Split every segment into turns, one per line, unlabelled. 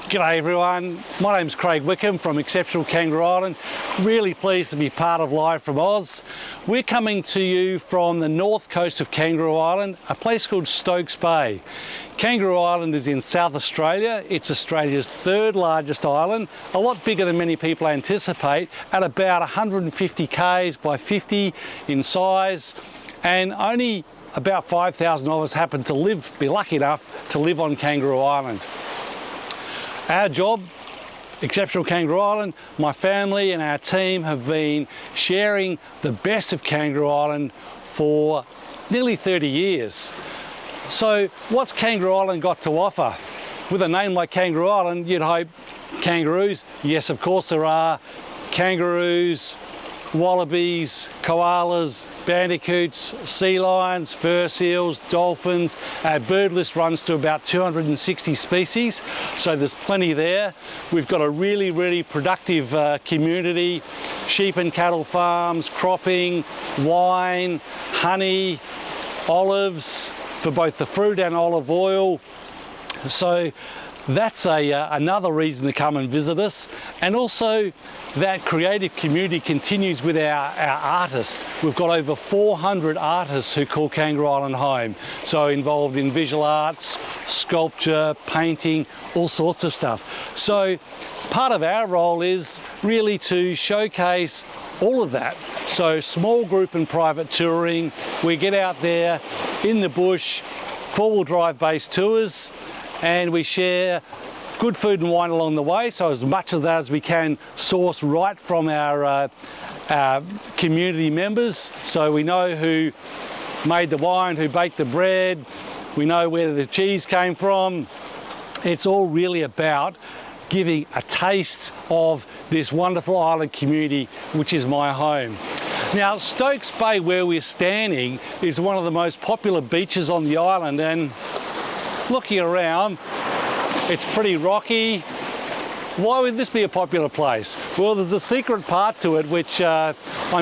G'day everyone, my name's Craig Wickham from Exceptional Kangaroo Island. Really pleased to be part of Live from Oz. We're coming to you from the north coast of Kangaroo Island, a place called Stokes Bay. Kangaroo Island is in South Australia. It's Australia's third largest island, a lot bigger than many people anticipate, at about 150 k's by 50 in size, and only about 5,000 of us happen to be lucky enough to live on Kangaroo Island. Our job, Exceptional Kangaroo Island, my family and our team have been sharing the best of Kangaroo Island for nearly 30 years. So what's Kangaroo Island got to offer? With a name like Kangaroo Island, you'd hope kangaroos. Yes, of course there are. Kangaroos, wallabies, koalas, bandicoots, sea lions, fur seals, dolphins. Our bird list runs to about 260 species, so there's plenty there. We've got a really productive community, sheep and cattle farms, cropping, wine, honey, olives for both the fruit and olive oil. So that's another reason to come and visit us. And also that creative community continues with our artists. We've got over 400 artists who call Kangaroo Island home. So involved in visual arts, sculpture, painting, all sorts of stuff. So part of our role is really to showcase all of that. So small group and private touring. We get out there in the bush, four-wheel drive based tours, and we share good food and wine along the way, so as much of that as we can source right from our community members. So we know who made the wine, who baked the bread, we know where the cheese came from. It's all really about giving a taste of this wonderful island community, which is my home. Now, Stokes Bay, where we're standing, is one of the most popular beaches on the island, and looking around, it's pretty rocky. Why would this be a popular place? Well, there's a secret part to it which I'm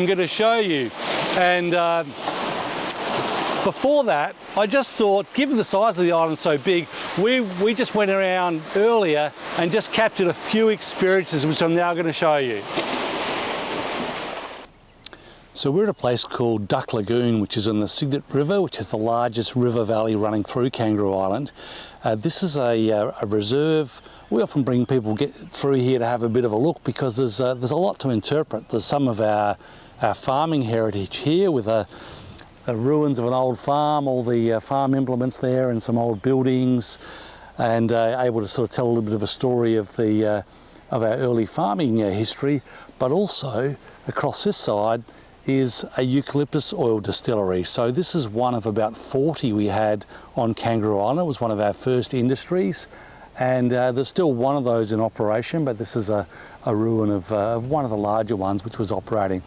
going to show you. And before that, I just thought, given the size of the island so big, we just went around earlier and just captured a few experiences which I'm now going to show you. So we're at a place called Duck Lagoon, which is on the Cygnet River, which is the largest river valley running through Kangaroo Island. This is a reserve. We often bring people through here to have a bit of a look because there's a lot to interpret. There's some of our farming heritage here with the ruins of an old farm, all the farm implements there, and some old buildings, and able to sort of tell a little bit of a story of our early farming history. But also across this side is a eucalyptus oil distillery. So this is one of about 40 we had on Kangaroo Island. It was one of our first industries, and there's still one of those in operation, but this is a ruin of one of the larger ones which was operating.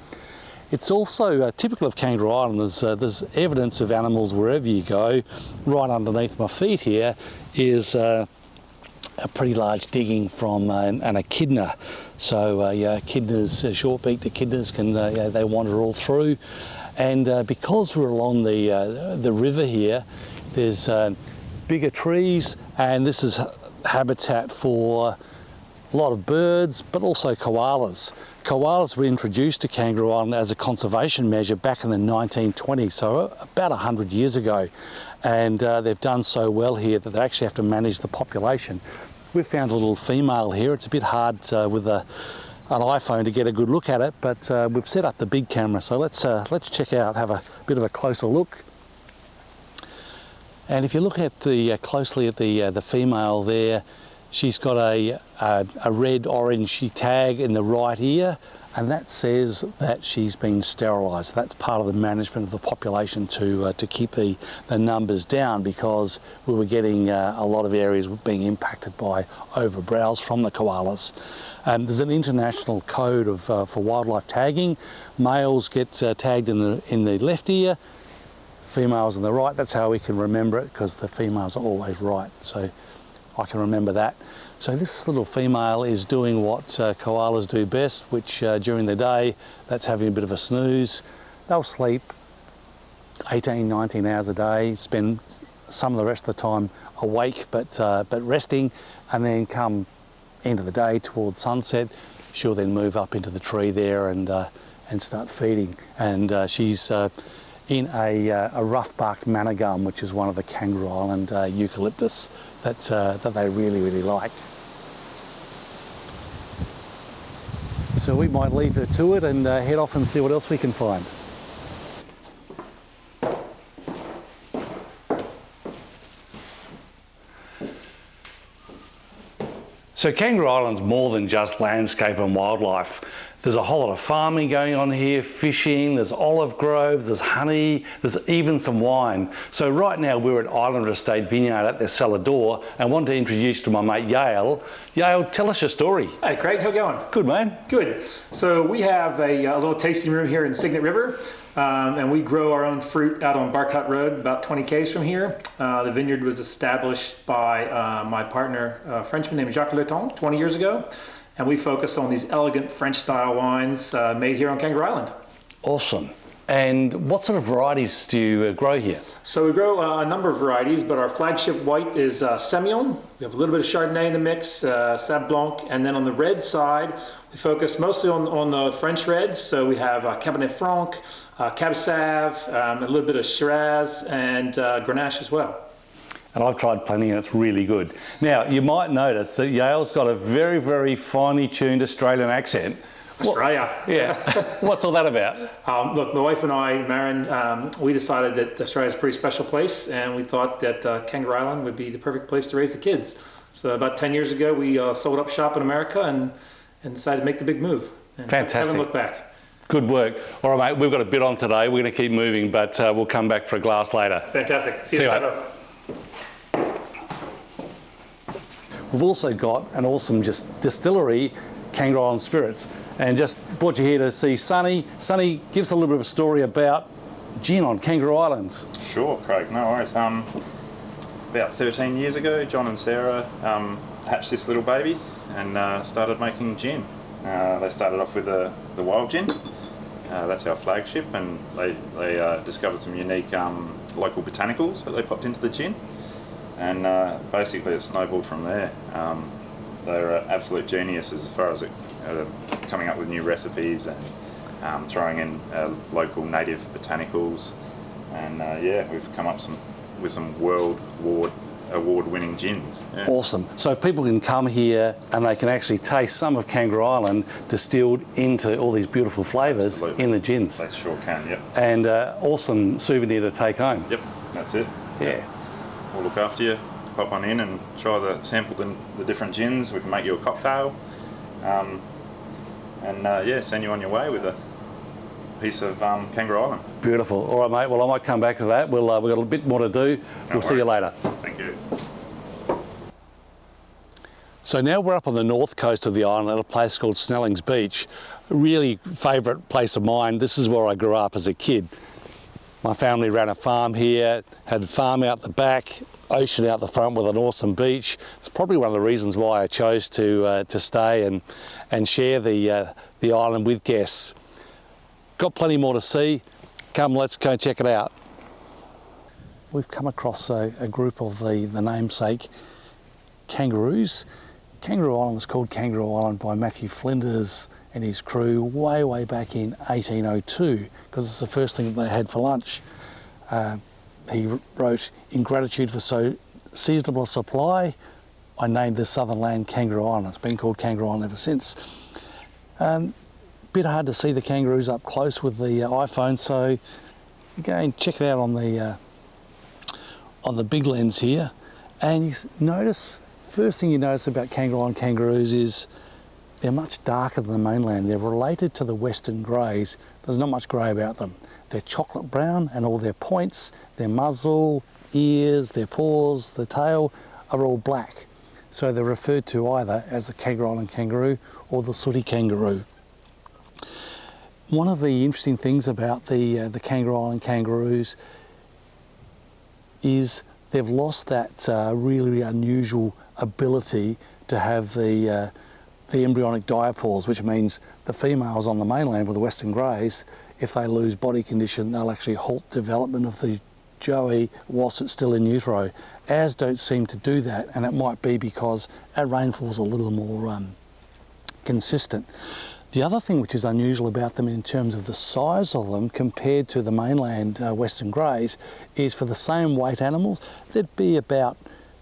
It's also typical of Kangaroo Island. There's evidence of animals wherever you go. Right underneath my feet here is a pretty large digging from an echidna. So echidnas, short-beaked echidnas, they wander all through, and because we're along the river here, there's bigger trees, and this is habitat for a lot of birds, but also koalas. Koalas were introduced to Kangaroo Island as a conservation measure back in the 1920s, so about 100 years ago, and they've done so well here that they actually have to manage the population. We've found a little female here. It's a bit hard with an iPhone to get a good look at it, but we've set up the big camera, so let's check out, have a bit of a closer look. And if you look at closely at the female there, she's got a red-orange tag in the right ear, and that says that she's been sterilised. That's part of the management of the population to keep the numbers down, because we were getting a lot of areas being impacted by overbrowse from the koalas. There's an international code for wildlife tagging. Males get tagged in the left ear, females in the right. That's how we can remember it, because the females are always right. So I can remember that. So this little female is doing what koalas do best, which during the day, that's having a bit of a snooze. They'll sleep 18, 19 hours a day, spend some of the rest of the time awake but resting, and then come end of the day towards sunset, she'll then move up into the tree there and start feeding. And she's in a rough-barked manna gum, which is one of the Kangaroo Island eucalyptus that they really, really like. So we might leave her to it and head off and see what else we can find. So Kangaroo Island's more than just landscape and wildlife. There's a whole lot of farming going on here, fishing, there's olive groves, there's honey, there's even some wine. So right now we're at Islander Estate Vineyard at their cellar door and want to introduce you to my mate Yale. Yale, tell us your story.
Hey Craig, how you going?
Good, man.
Good. So we have a little tasting room here in Signet River, and we grow our own fruit out on Barcott Road, about 20 k's from here. The vineyard was established by my partner, a Frenchman named Jacques Leton, 20 years ago. And we focus on these elegant French-style wines made here on Kangaroo Island.
Awesome. And what sort of varieties do you grow here?
So we grow a number of varieties, but our flagship white is Semillon. We have a little bit of Chardonnay in the mix, Sauv Blanc, and then on the red side, we focus mostly on the French reds. So we have Cabernet Franc, Cab Sauv, a little bit of Shiraz, and Grenache as well.
And I've tried plenty and it's really good. Now, you might notice that Yale's got a very, very finely tuned Australian accent.
Australia.
Yeah. What's all that about?
Look, my wife and I, Maren, we decided that Australia's a pretty special place, and we thought that Kangaroo Island would be the perfect place to raise the kids. So about 10 years ago, we sold up shop in America and decided to make the big move. And
fantastic.
Haven't looked back.
Good work. All right, mate, we've got a bit on today. We're going to keep moving, but we'll come back for a glass later.
Fantastic. See you later.
We've also got an awesome distillery, Kangaroo Island Spirits, and just brought you here to see Sonny. Sonny, give us a little bit of a story about gin on Kangaroo Island.
Sure, Craig, no worries. About 13 years ago, John and Sarah hatched this little baby and started making gin. They started off with the wild gin. That's our flagship, and they discovered some unique local botanicals that they popped into the gin. And basically it snowballed from there. They're absolute geniuses as far as coming up with new recipes and throwing in local native botanicals. And yeah, we've come up with some award-winning gins. Yeah.
Awesome. So if people can come here and they can actually taste some of Kangaroo Island distilled into all these beautiful flavours in the gins.
They sure can, yep.
And awesome souvenir to take home.
Yep, that's it.
Yeah.
We'll look after you, pop on in and sample the different gins. We can make you a cocktail, and yeah, send you on your way with a piece of Kangaroo Island.
Beautiful. All right, mate. Well, I might come back to that. We've got a bit more to do. We'll see you later.
Thank you.
So now we're up on the north coast of the island at a place called Snellings Beach. A really favourite place of mine. This is where I grew up as a kid. My family ran a farm here, had a farm out the back, ocean out the front with an awesome beach. It's probably one of the reasons why I chose to stay and share the island with guests. Got plenty more to see. Come, let's go check it out. We've come across a group of the namesake kangaroos. Kangaroo Island was called Kangaroo Island by Matthew Flinders and his crew way back in 1802, because it's the first thing that they had for lunch. He wrote, "In gratitude for so seasonable a supply, I named this southern land Kangaroo Island." It's been called Kangaroo Island ever since. Bit hard to see the kangaroos up close with the iPhone, so again, check it out on the big lens here. And you notice, first thing you notice about Kangaroo Island kangaroos is they're much darker than the mainland. They're related to the western greys. There's not much grey about them. They're chocolate brown, and all their points, their muzzle, ears, their paws, the tail are all black. So they're referred to either as the Kangaroo Island kangaroo or the sooty kangaroo. One of the interesting things about the Kangaroo Island kangaroos is they've lost that really unusual ability to have the embryonic diapause, which means the females on the mainland with the western greys, if they lose body condition, they'll actually halt development of the Joey whilst it's still in utero. Ours don't seem to do that, and it might be because our rainfall's a little more consistent. The other thing which is unusual about them in terms of the size of them compared to the mainland Western Greys is for the same weight animals, they'd be about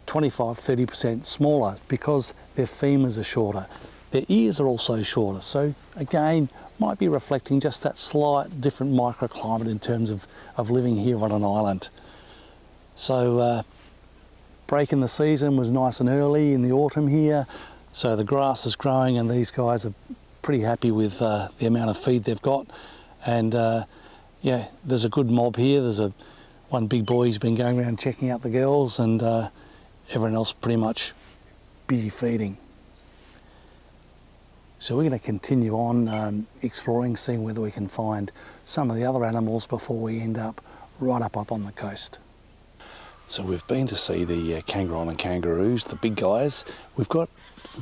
25-30% smaller because their femurs are shorter. Their ears are also shorter, so again, might be reflecting just that slight different microclimate in terms of living here on an island. So break in the season was nice and early in the autumn here, so the grass is growing and these guys are pretty happy with the amount of feed they've got. And yeah, there's a good mob here. There's one big boy who's been going around checking out the girls, and everyone else pretty much busy feeding. So we're going to continue on exploring, seeing whether we can find some of the other animals before we end up right up on the coast. So we've been to see the Kangaroo Island kangaroos, the big guys.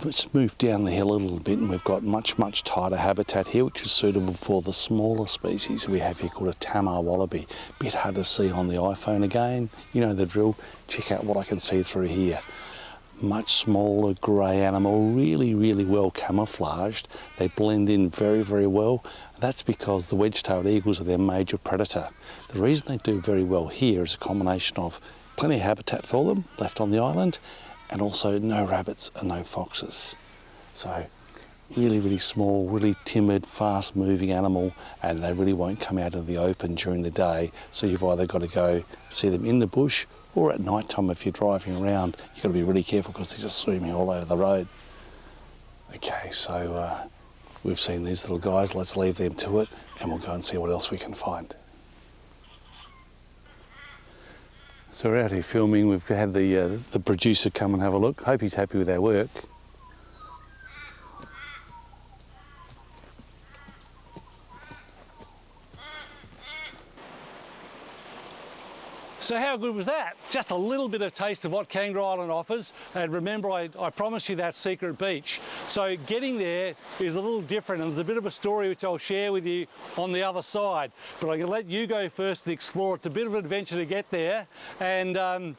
Let's move down the hill a little bit, and we've got much tighter habitat here, which is suitable for the smaller species we have here called a Tamar wallaby. Bit hard to see on the iPhone again. You know the drill. Check out what I can see through here. Much smaller grey animal, really well camouflaged. They blend in very well. That's because the wedge-tailed eagles are their major predator. The reason they do very well here is a combination of plenty of habitat for them left on the island, and also no rabbits and no foxes. So really small, really timid, fast moving animal, and they really won't come out of the open during the day. So you've either got to go see them in the bush, or at night time if you're driving around, you've got to be really careful because they're just swimming all over the road. Okay, so we've seen these little guys, let's leave them to it, and we'll go and see what else we can find. So we're out here filming. We've had the producer come and have a look. Hope he's happy with our work. So how good was that? Just a little bit of taste of what Kangaroo Island offers. And remember, I promised you that secret beach. So getting there is a little different, and there's a bit of a story which I'll share with you on the other side. But I'm going to let you go first and explore. It's a bit of an adventure to get there, and a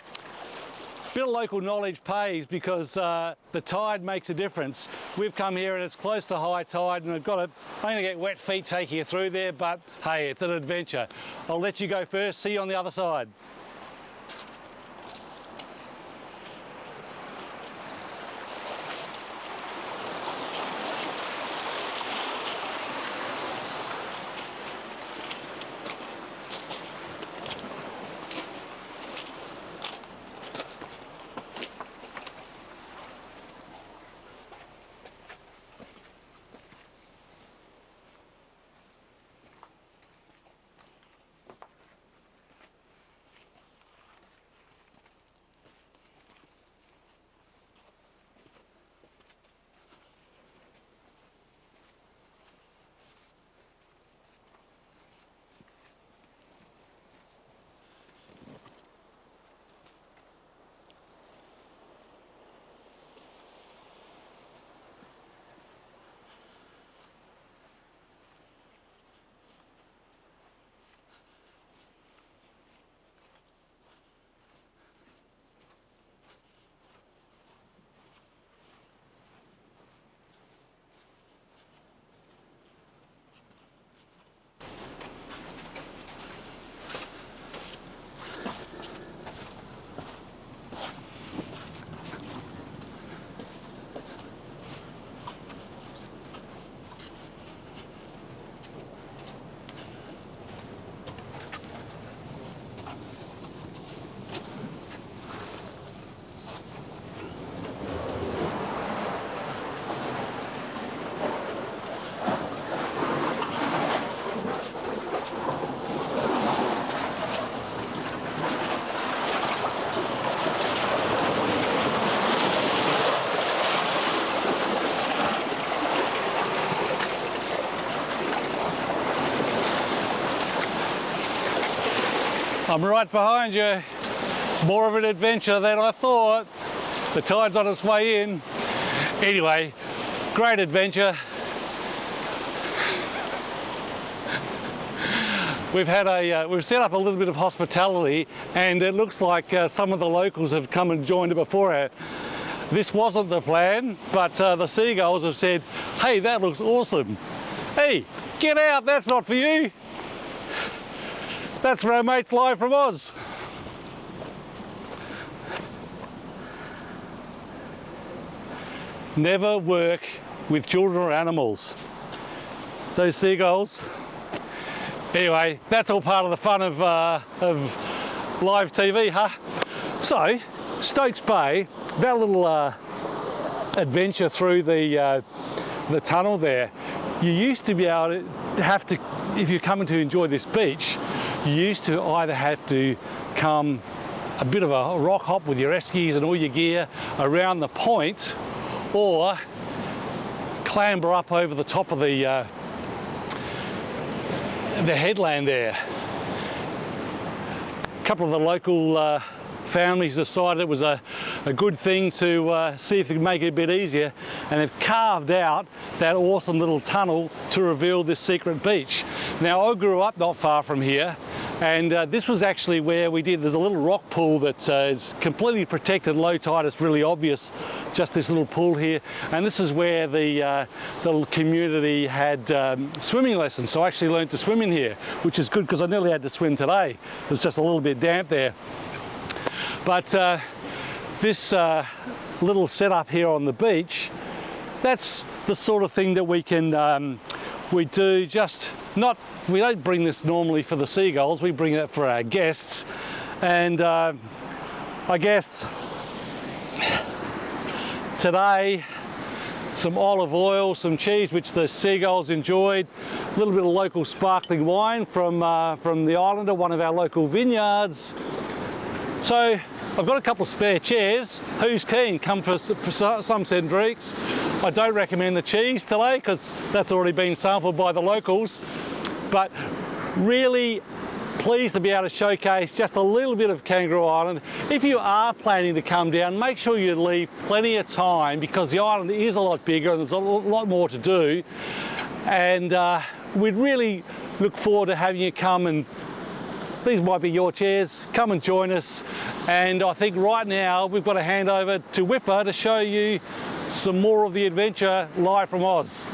bit of local knowledge pays because the tide makes a difference. We've come here and it's close to high tide, and I'm going to get wet feet taking you through there, but hey, it's an adventure. I'll let you go first. See you on the other side. I'm right behind you. More of an adventure than I thought. The tide's on its way in. Anyway, great adventure. we've set up a little bit of hospitality, and it looks like some of the locals have come and joined it before. This wasn't the plan, but the seagulls have said, hey, that looks awesome. Hey, get out, that's not for you. That's for our mates live from Oz. Never work with children or animals. Those seagulls. Anyway, that's all part of the fun of live TV, huh? So, Stokes Bay, that little adventure through the tunnel there, you used to be able to have to, if you're coming to enjoy this beach, you used to either have to come a bit of a rock hop with your eskies and all your gear around the point, or clamber up over the top of the headland there. A couple of the local families decided it was a good thing to see if they could make it a bit easier, and they've carved out that awesome little tunnel to reveal this secret beach. Now, I grew up not far from here, and this was actually where there's a little rock pool that is completely protected, low tide, it's really obvious, just this little pool here, and this is where the community had swimming lessons, so I actually learned to swim in here, which is good because I nearly had to swim today. It was just a little bit damp there. But this little setup here on the beach, that's the sort of thing that we can we do. We don't bring this normally for the seagulls, we bring it for our guests, and I guess today some olive oil, some cheese, which the seagulls enjoyed, a little bit of local sparkling wine from the island or one of our local vineyards. So I've got a couple of spare chairs. Who's keen? Come for some Cendriques. I don't recommend the cheese today because that's already been sampled by the locals, but really pleased to be able to showcase just a little bit of Kangaroo Island. If you are planning to come down, make sure you leave plenty of time because the island is a lot bigger and there's a lot more to do, and we'd really look forward to having you come, and these might be your chairs. Come and join us. And I think right now we've got to hand over to Whipper to show you some more of the adventure live from Oz.